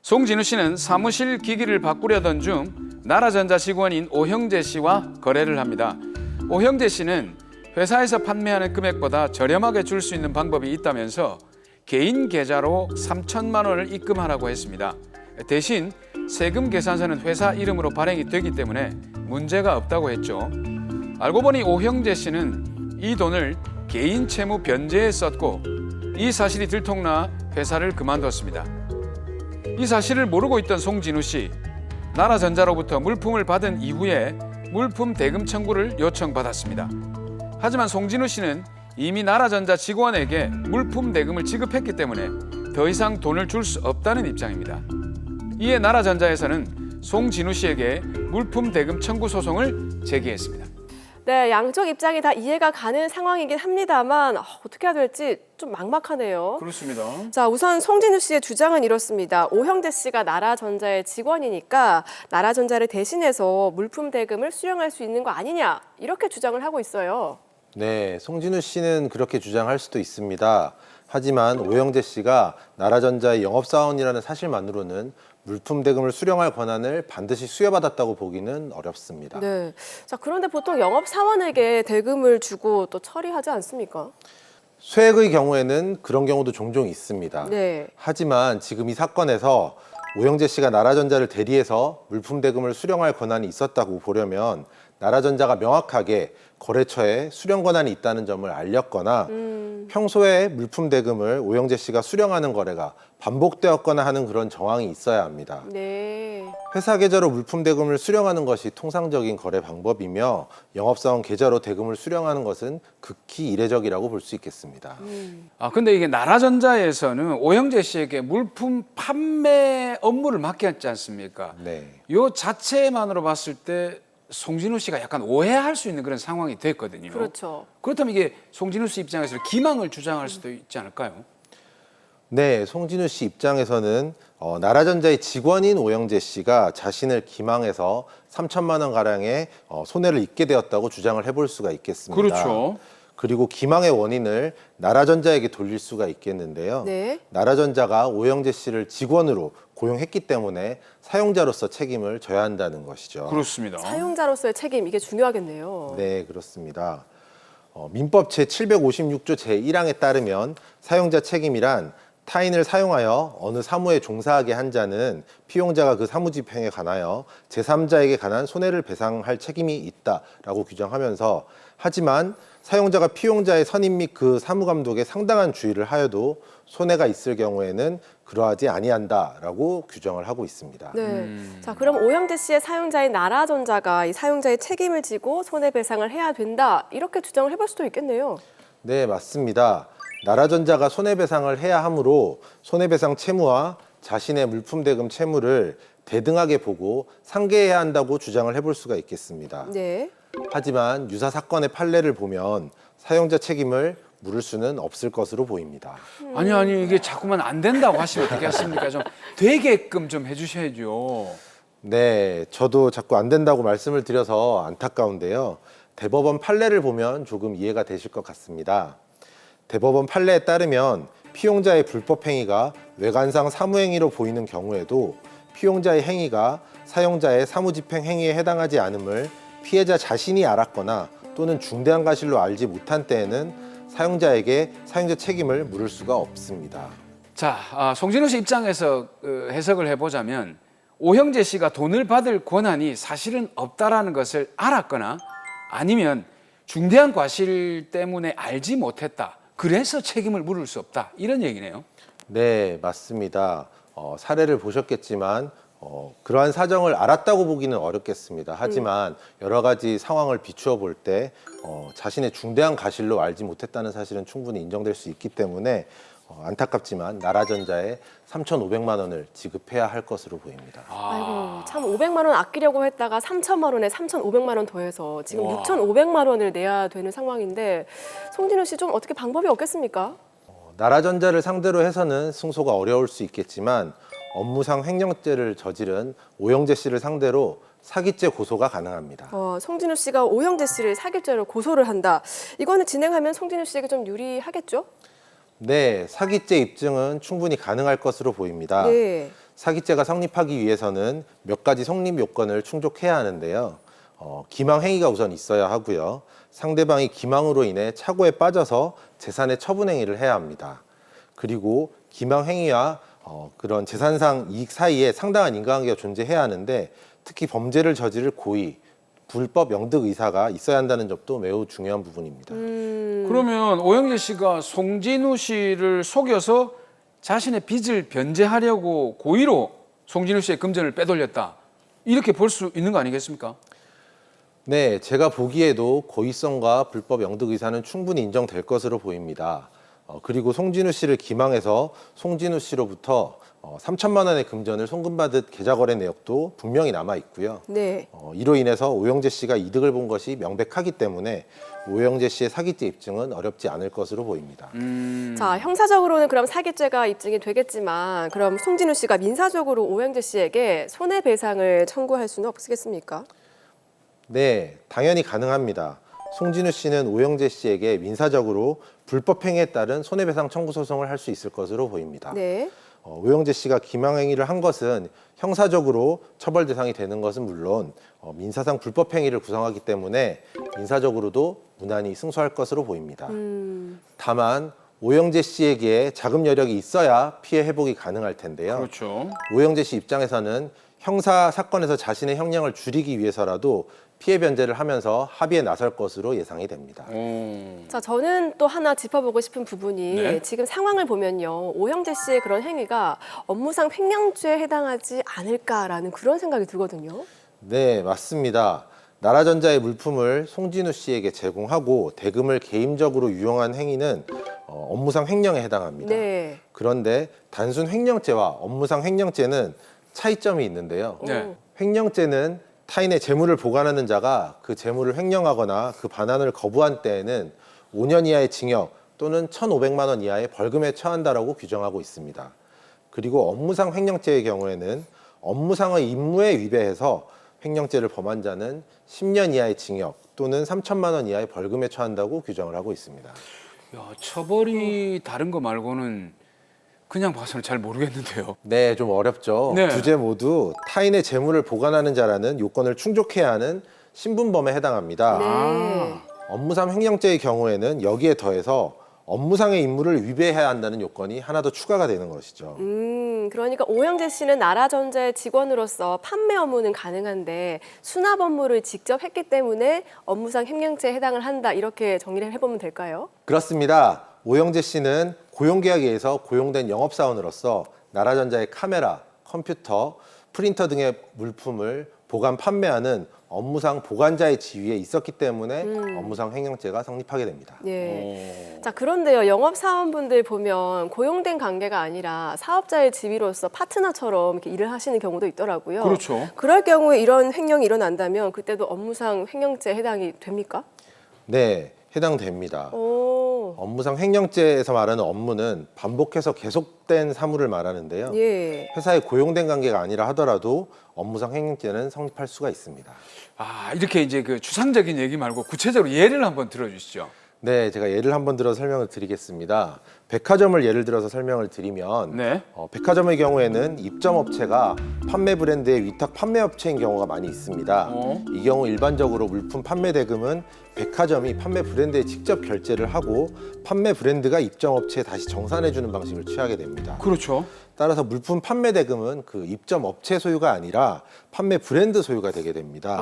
송진우 씨는 사무실 기기를 바꾸려던 중 나라전자 직원인 오형재 씨와 거래를 합니다. 오형재 씨는 회사에서 판매하는 금액보다 저렴하게 줄 수 있는 방법이 있다면서 개인 계좌로 3천만 원을 입금하라고 했습니다. 대신 세금 계산서는 회사 이름으로 발행이 되기 때문에 문제가 없다고 했죠. 알고 보니 오형재 씨는 이 돈을 개인 채무 변제에 썼고 이 사실이 들통나 회사를 그만뒀습니다. 이 사실을 모르고 있던 송진우 씨, 나라전자로부터 물품을 받은 이후에 물품 대금 청구를 요청받았습니다. 하지만 송진우 씨는 이미 나라전자 직원에게 물품 대금을 지급했기 때문에 더 이상 돈을 줄 수 없다는 입장입니다. 이에 나라전자에서는 송진우 씨에게 물품 대금 청구 소송을 제기했습니다. 네, 양쪽 입장이 다 이해가 가는 상황이긴 합니다만 어떻게 해야 될지 좀 막막하네요. 그렇습니다. 자, 우선 송진우 씨의 주장은 이렇습니다. 오형재 씨가 나라전자의 직원이니까 나라전자를 대신해서 물품 대금을 수령할 수 있는 거 아니냐 이렇게 주장을 하고 있어요. 네, 송진우 씨는 그렇게 주장할 수도 있습니다. 하지만 오형재 씨가 나라전자의 영업사원이라는 사실만으로는 물품 대금을 수령할 권한을 반드시 수여받았다고 보기는 어렵습니다. 네. 자, 그런데 보통 영업사원에게 대금을 주고 또 처리하지 않습니까? 수액의 경우에는 그런 경우도 종종 있습니다. 네. 하지만 지금 이 사건에서 오형재 씨가 나라전자를 대리해서 물품 대금을 수령할 권한이 있었다고 보려면 나라전자가 명확하게 거래처에 수령 권한이 있다는 점을 알렸거나 평소에 물품 대금을 오형재 씨가 수령하는 거래가 반복되었거나 하는 그런 정황이 있어야 합니다. 네. 회사 계좌로 물품 대금을 수령하는 것이 통상적인 거래 방법이며 영업사원 계좌로 대금을 수령하는 것은 극히 이례적이라고 볼 수 있겠습니다. 근데 이게 나라전자에서는 오형재 씨에게 물품 판매 업무를 맡겼지 않습니까? 네. 요 자체만으로 봤을 때 송진우 씨가 약간 오해할 수 있는 그런 상황이 됐거든요. 그렇죠. 그렇다면 이게 송진우 씨 입장에서 기망을 주장할 수도 있지 않을까요? 네, 송진우 씨 입장에서는 나라전자의 직원인 오형재 씨가 자신을 기망해서 3천만 원 가량의 손해를 입게 되었다고 주장을 해볼 수가 있겠습니다. 그렇죠. 그리고 기망의 원인을 나라전자에게 돌릴 수가 있겠는데요. 네. 나라전자가 오형재 씨를 직원으로 고용했기 때문에 사용자로서 책임을 져야 한다는 것이죠. 그렇습니다. 사용자로서의 책임 이게 중요하겠네요. 네, 그렇습니다. 민법 제756조 제1항에 따르면 사용자 책임이란 타인을 사용하여 어느 사무에 종사하게 한 자는 피용자가 그 사무 집행에 관하여 제3자에게 관한 손해를 배상할 책임이 있다라고 규정하면서 하지만 사용자가 피용자의 선임 및 그 사무감독에 상당한 주의를 하여도 손해가 있을 경우에는 그러하지 아니한다라고 규정을 하고 있습니다. 네. 자, 그럼 오형재 씨의 사용자인 나라전자가 이 사용자의 책임을 지고 손해배상을 해야 된다 이렇게 주장을 해볼 수도 있겠네요. 네, 맞습니다. 나라전자가 손해배상을 해야 하므로 손해배상 채무와 자신의 물품 대금 채무를 대등하게 보고 상계해야 한다고 주장을 해볼 수가 있겠습니다. 네. 하지만 유사 사건의 판례를 보면 사용자 책임을 물을 수는 없을 것으로 보입니다. 아니 이게 자꾸만 안 된다고 하시면 어떻게 하십니까? 좀 되게끔 좀 해주셔야죠. 네, 저도 자꾸 안 된다고 말씀을 드려서 안타까운데요. 대법원 판례를 보면 조금 이해가 되실 것 같습니다. 대법원 판례에 따르면 피용자의 불법 행위가 외관상 사무행위로 보이는 경우에도 피용자의 행위가 사용자의 사무집행 행위에 해당하지 않음을 피해자 자신이 알았거나 또는 중대한 과실로 알지 못한 때에는 사용자에게 사용자 책임을 물을 수가 없습니다. 자, 송진우 씨 입장에서 해석을 해보자면 오형재 씨가 돈을 받을 권한이 사실은 없다라는 것을 알았거나 아니면 중대한 과실 때문에 알지 못했다. 그래서 책임을 물을 수 없다. 이런 얘기네요. 네, 맞습니다. 사례를 보셨겠지만 그러한 사정을 알았다고 보기는 어렵겠습니다. 하지만 여러 가지 상황을 비추어 볼 때 자신의 중대한 과실로 알지 못했다는 사실은 충분히 인정될 수 있기 때문에 안타깝지만 나라전자에 3,500만 원을 지급해야 할 것으로 보입니다. 아이고, 참 500만 원 아끼려고 했다가 3천만 원에 3,500만 원 더해서 지금 와. 6,500만 원을 내야 되는 상황인데 송진우 씨 좀 어떻게 방법이 없겠습니까? 나라전자를 상대로 해서는 승소가 어려울 수 있겠지만 업무상 횡령죄를 저지른 오형재 씨를 상대로 사기죄 고소가 가능합니다. 송진우 씨가 오형재 씨를 사기죄로 고소를 한다. 이거는 진행하면 송진우 씨에게 좀 유리하겠죠? 네, 사기죄 입증은 충분히 가능할 것으로 보입니다. 네. 사기죄가 성립하기 위해서는 몇 가지 성립 요건을 충족해야 하는데요. 기망 행위가 우선 있어야 하고요. 상대방이 기망으로 인해 착오에 빠져서 재산의 처분 행위를 해야 합니다. 그리고 기망 행위와 그런 재산상 이익 사이에 상당한 인과관계가 존재해야 하는데 특히 범죄를 저지를 고의, 불법 영득 의사가 있어야 한다는 점도 매우 중요한 부분입니다. 그러면 오영재 씨가 송진우 씨를 속여서 자신의 빚을 변제하려고 고의로 송진우 씨의 금전을 빼돌렸다. 이렇게 볼 수 있는 거 아니겠습니까? 네, 제가 보기에도 고의성과 불법 영득 의사는 충분히 인정될 것으로 보입니다. 그리고 송진우 씨를 기망해서 송진우 씨로부터 3천만 원의 금전을 송금받은 계좌거래 내역도 분명히 남아 있고요. 네. 이로 인해서 오영재 씨가 이득을 본 것이 명백하기 때문에 오영재 씨의 사기죄 입증은 어렵지 않을 것으로 보입니다. 자, 형사적으로는 그럼 사기죄가 입증이 되겠지만 그럼 송진우 씨가 민사적으로 오영재 씨에게 손해배상을 청구할 수는 없겠습니까? 네, 당연히 가능합니다. 송진우 씨는 오영재 씨에게 민사적으로 불법 행위에 따른 손해배상 청구 소송을 할 수 있을 것으로 보입니다. 네. 오영재 씨가 기망 행위를 한 것은 형사적으로 처벌 대상이 되는 것은 물론 민사상 불법 행위를 구성하기 때문에 민사적으로도 무난히 승소할 것으로 보입니다. 다만 오영재 씨에게 자금 여력이 있어야 피해 회복이 가능할 텐데요. 그렇죠. 오영재 씨 입장에서는 형사 사건에서 자신의 형량을 줄이기 위해서라도 피해 변제를 하면서 합의에 나설 것으로 예상이 됩니다. 자, 저는 또 하나 짚어보고 싶은 부분이 네. 지금 상황을 보면요. 오영재 씨의 그런 행위가 업무상 횡령죄에 해당하지 않을까라는 그런 생각이 들거든요. 네, 맞습니다. 나라전자의 물품을 송진우 씨에게 제공하고 대금을 개인적으로 유용한 행위는 업무상 횡령에 해당합니다. 네. 그런데 단순 횡령죄와 업무상 횡령죄는 차이점이 있는데요. 네. 횡령죄는 타인의 재물을 보관하는 자가 그 재물을 횡령하거나 그 반환을 거부한 때에는 5년 이하의 징역 또는 1,500만 원 이하의 벌금에 처한다라고 규정하고 있습니다. 그리고 업무상 횡령죄의 경우에는 업무상의 임무에 위배해서 횡령죄를 범한 자는 10년 이하의 징역 또는 3천만 원 이하의 벌금에 처한다고 규정을 하고 있습니다. 야, 처벌이 다른 거 말고는 그냥 봐서는 잘 모르겠는데요. 네, 좀 어렵죠. 네. 두 죄 모두 타인의 재물을 보관하는 자라는 요건을 충족해야 하는 신분범에 해당합니다. 네. 업무상 횡령죄의 경우에는 여기에 더해서 업무상의 임무를 위배해야 한다는 요건이 하나 더 추가가 되는 것이죠. 그러니까 오영재 씨는 나라전자의 직원으로서 판매 업무는 가능한데 수납 업무를 직접 했기 때문에 업무상 횡령죄에 해당을 한다. 이렇게 정리를 해보면 될까요? 그렇습니다. 오영재 씨는 고용계약에 의해서 고용된 영업사원으로서 나라전자의 카메라, 컴퓨터, 프린터 등의 물품을 보관, 판매하는 업무상 보관자의 지위에 있었기 때문에 업무상 횡령죄가 성립하게 됩니다. 예. 자, 그런데요, 영업사원분들 보면 고용된 관계가 아니라 사업자의 지위로서 파트너처럼 이렇게 일을 하시는 경우도 있더라고요. 그렇죠. 그럴 경우에 이런 횡령이 일어난다면 그때도 업무상 횡령죄에 해당이 됩니까? 네, 해당됩니다. 오. 업무상 횡령죄에서 말하는 업무는 반복해서 계속된 사무를 말하는데요. 예. 회사에 고용된 관계가 아니라 하더라도 업무상 횡령죄는 성립할 수가 있습니다. 아, 이렇게 이제 그 추상적인 얘기 말고 구체적으로 예를 한번 들어주시죠. 네, 제가 예를 한번 들어서 설명을 드리겠습니다. 백화점을 예를 들어서 설명을 드리면 네. 백화점의 경우에는 입점업체가 판매 브랜드의 위탁 판매업체인 경우가 많이 있습니다. 이 경우 일반적으로 물품 판매 대금은 백화점이 판매 브랜드에 직접 결제를 하고 판매 브랜드가 입점업체에 다시 정산해주는 방식을 취하게 됩니다. 그렇죠. 따라서 물품 판매 대금은 그 입점업체 소유가 아니라 판매 브랜드 소유가 되게 됩니다.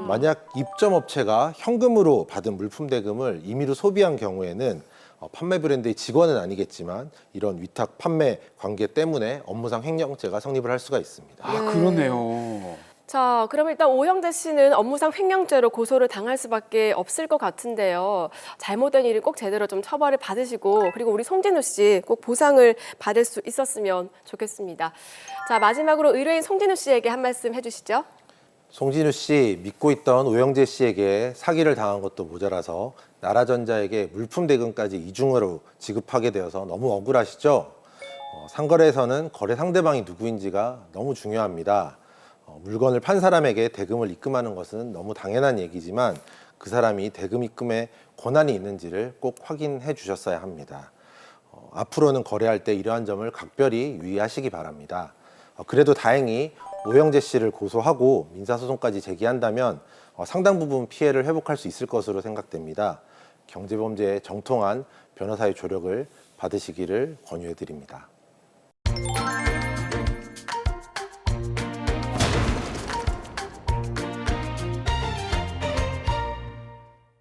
만약 입점업체가 현금으로 받은 물품 대금을 임의로 소비한 경우에는 판매 브랜드의 직원은 아니겠지만 이런 위탁 판매 관계 때문에 업무상 횡령죄가 성립을 할 수가 있습니다. 아, 그러네요. 자, 그럼 일단 오영재 씨는 업무상 횡령죄로 고소를 당할 수밖에 없을 것 같은데요. 잘못된 일을 꼭 제대로 좀 처벌을 받으시고 그리고 우리 송진우 씨 꼭 보상을 받을 수 있었으면 좋겠습니다. 자, 마지막으로 의뢰인 송진우 씨에게 한 말씀 해주시죠. 송진우 씨 믿고 있던 오영재 씨에게 사기를 당한 것도 모자라서 나라전자에게 물품 대금까지 이중으로 지급하게 되어서 너무 억울하시죠? 상거래에서는 거래 상대방이 누구인지가 너무 중요합니다. 물건을 판 사람에게 대금을 입금하는 것은 너무 당연한 얘기지만 그 사람이 대금 입금에 권한이 있는지를 꼭 확인해 주셨어야 합니다. 앞으로는 거래할 때 이러한 점을 각별히 유의하시기 바랍니다. 그래도 다행히 오형재 씨를 고소하고 민사소송까지 제기한다면 상당 부분 피해를 회복할 수 있을 것으로 생각됩니다. 경제범죄에 정통한 변호사의 조력을 받으시기를 권유해 드립니다.